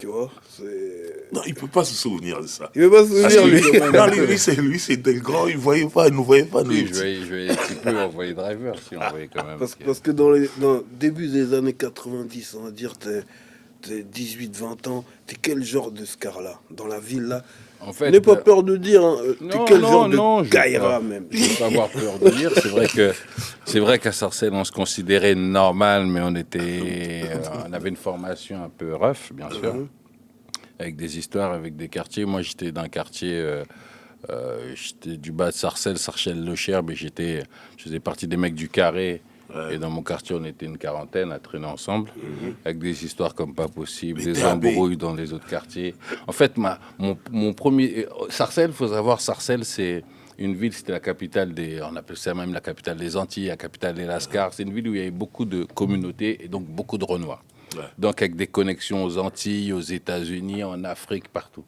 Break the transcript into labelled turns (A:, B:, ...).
A: Tu vois, c'est...
B: Non, il ne peut pas se souvenir de ça.
A: Il veut pas se souvenir, lui.
B: Non, lui, c'était le grand, il ne nous voyait pas, nous.
C: Oui, je vais un petit peu envoyer driver, si on voyait quand même.
A: Parce que dans le début des années 90, on va dire, t'es 18-20 ans, t'es quel genre de Scar-là? Dans la ville, là?
C: En fait,
A: N'aie pas peur de dire, hein, t'es quel genre de Kaira, même?
C: Je ne vais pas avoir peur de dire. C'est vrai qu'à Sarcelles, on se considérait normal, mais on avait une formation un peu rough, bien sûr, avec des histoires, avec des quartiers. Moi, j'étais d'un quartier, j'étais du bas de Sarcelles, Sarcelles-le-Cher, mais je faisais partie des mecs du Carré. Ouais. Et dans mon quartier, on était une quarantaine à traîner ensemble, avec des histoires comme pas possible, des embrouilles dans les autres quartiers. En fait, mon premier... Sarcelles, il faut savoir, Sarcelles, c'est une ville, c'était la capitale on appelle ça même la capitale des Antilles, la capitale des Lascars. C'est une ville où il y avait beaucoup de communautés et donc beaucoup de Renois. Ouais. Donc avec des connexions aux Antilles, aux États-Unis, en Afrique, partout.